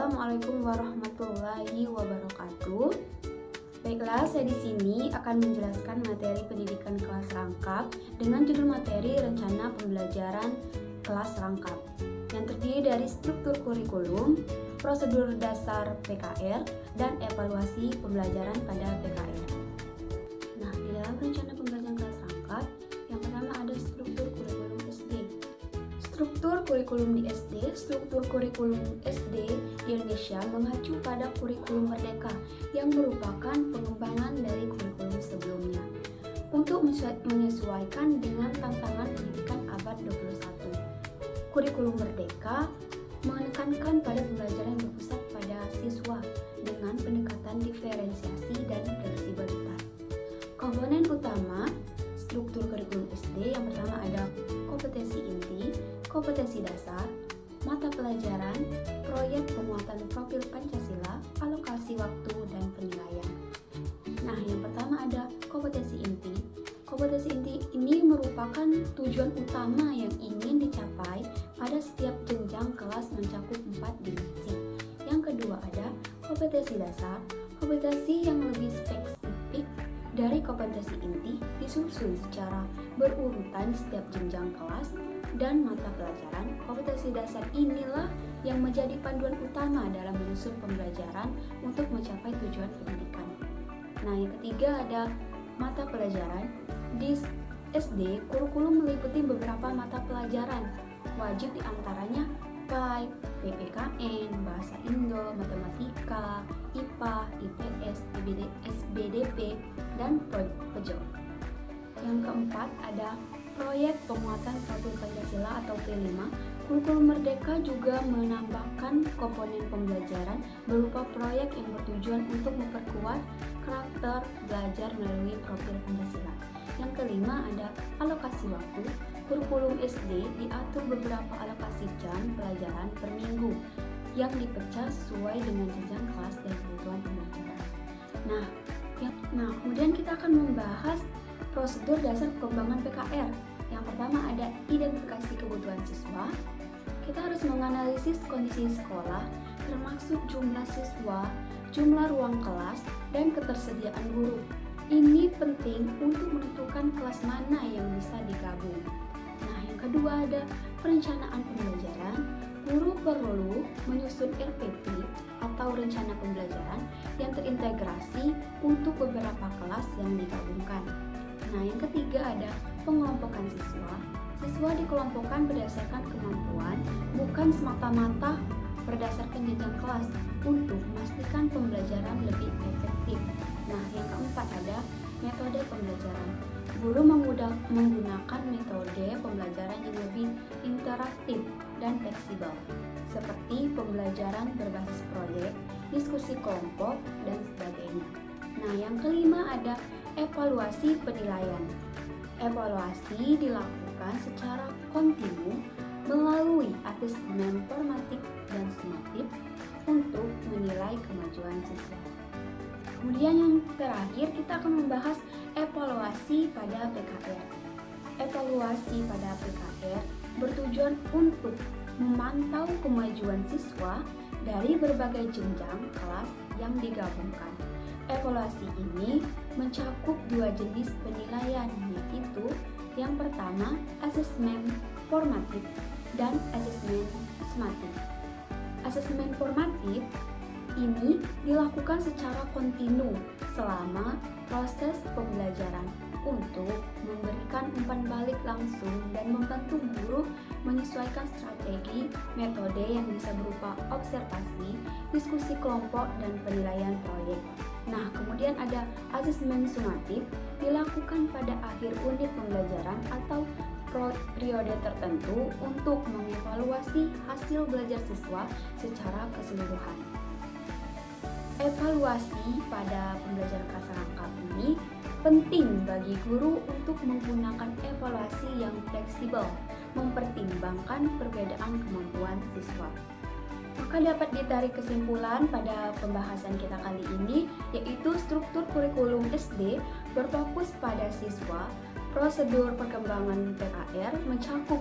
Assalamualaikum warahmatullahi wabarakatuh. Baiklah, saya di sini akan menjelaskan materi pendidikan kelas rangkap dengan judul materi rencana pembelajaran kelas rangkap yang terdiri dari struktur kurikulum, prosedur dasar PKR, dan evaluasi pembelajaran pada PKR. Nah, di dalam rencana pembelajaran kelas rangkap, yang pertama ada struktur kurikulum SD. Struktur kurikulum di SD, struktur kurikulum SD di Indonesia mengacu pada kurikulum Merdeka yang merupakan pengembangan dari kurikulum sebelumnya untuk menyesuaikan dengan tantangan pendidikan abad 21. Kurikulum Merdeka menekankan pada pembelajaran berpusat pada siswa dengan pendekatan diferensiasi dan fleksibilitas. Komponen utama struktur kurikulum SD yang pertama ada kompetensi inti, kompetensi dasar, mata pelajaran, proyek penguatan profil Pancasila, alokasi waktu, dan penilaian. Nah, yang pertama ada kompetensi inti. Kompetensi inti ini merupakan tujuan utama yang ingin dicapai pada setiap jenjang kelas mencakup 4 dimensi. Yang kedua ada kompetensi dasar. Kompetensi yang lebih spesifik dari kompetensi inti disusun secara berurutan di setiap jenjang kelas dan mata pelajaran. Kompetensi dasar inilah yang menjadi panduan utama dalam menyusun pembelajaran untuk mencapai tujuan pendidikan. Nah, yang ketiga ada mata pelajaran. Di SD, kurikulum meliputi beberapa mata pelajaran. Wajib diantaranya PAI, PPKN, Bahasa Indo, Matematika, IPA, IPS, SBDP, dan PEJO. Yang keempat ada proyek penguatan profil Pancasila atau P5. Kurikulum Merdeka juga menambahkan komponen pembelajaran berupa proyek yang bertujuan untuk memperkuat karakter belajar melalui profil Pancasila. Yang kelima ada alokasi waktu. Kurikulum SD diatur beberapa alokasi jam pelajaran per minggu yang dipecah sesuai dengan jenjang kelas dan kebutuhan pembelajaran. Nah, kemudian kita akan membahas prosedur dasar pengembangan PKR. Yang pertama ada identifikasi kebutuhan siswa. Kita harus menganalisis kondisi sekolah, termasuk jumlah siswa, jumlah ruang kelas, dan ketersediaan guru. Ini penting untuk menentukan kelas mana yang bisa digabung. Nah, yang kedua ada perencanaan pembelajaran. Guru perlu menyusun RPP atau rencana pembelajaran yang terintegrasi untuk beberapa kelas yang digabungkan. Nah, yang ketiga ada pengelompokan siswa. Siswa dikelompokkan berdasarkan kemampuan, bukan semata-mata berdasarkan jenjang kelas untuk memastikan pembelajaran lebih efektif. Nah, yang keempat ada metode pembelajaran. Guru menggunakan metode pembelajaran yang lebih interaktif dan fleksibel, seperti pembelajaran berbasis proyek, diskusi kelompok, dan sebagainya. Nah, yang kelima ada evaluasi penilaian. Evaluasi dilakukan secara kontinu melalui asesmen formatif dan sumatif untuk menilai kemajuan siswa. Kemudian yang terakhir kita akan membahas evaluasi pada PKR. Evaluasi pada PKR bertujuan untuk memantau kemajuan siswa dari berbagai jenjang kelas yang digabungkan. Evaluasi ini mencakup dua jenis penilaian, yaitu yang pertama asesmen formatif dan asesmen sumatif. Asesmen formatif ini dilakukan secara kontinu selama proses pembelajaran untuk memberikan umpan balik langsung dan membantu guru menyesuaikan strategi, metode yang bisa berupa observasi, diskusi kelompok, dan penilaian proyek. Nah, kemudian ada asesmen sumatif dilakukan pada akhir unit pembelajaran atau periode tertentu untuk mengevaluasi hasil belajar siswa secara keseluruhan. Evaluasi pada pembelajaran kelas rangkap ini penting bagi guru untuk menggunakan evaluasi yang fleksibel, mempertimbangkan perbedaan kemampuan siswa. Maka dapat ditarik kesimpulan pada pembahasan kita kali ini, yaitu struktur kurikulum SD berfokus pada siswa, prosedur perkembangan PKR mencakup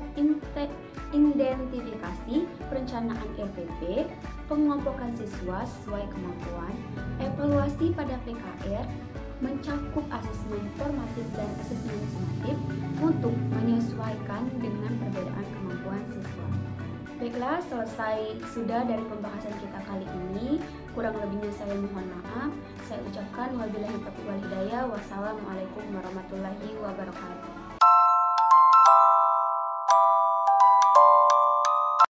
identifikasi perencanaan RPP, pengelompokan siswa sesuai kemampuan, evaluasi pada PKR, mencakup asesmen formatif dan asesmen sumatif untuk menyesuaikan dengan perbedaan kemampuan siswa. Baiklah, selesai sudah dari pembahasan kita kali ini. Kurang lebihnya saya mohon maaf. Saya ucapkan wabillahi taufiq wal hidayah. Wassalamualaikum warahmatullahi wabarakatuh.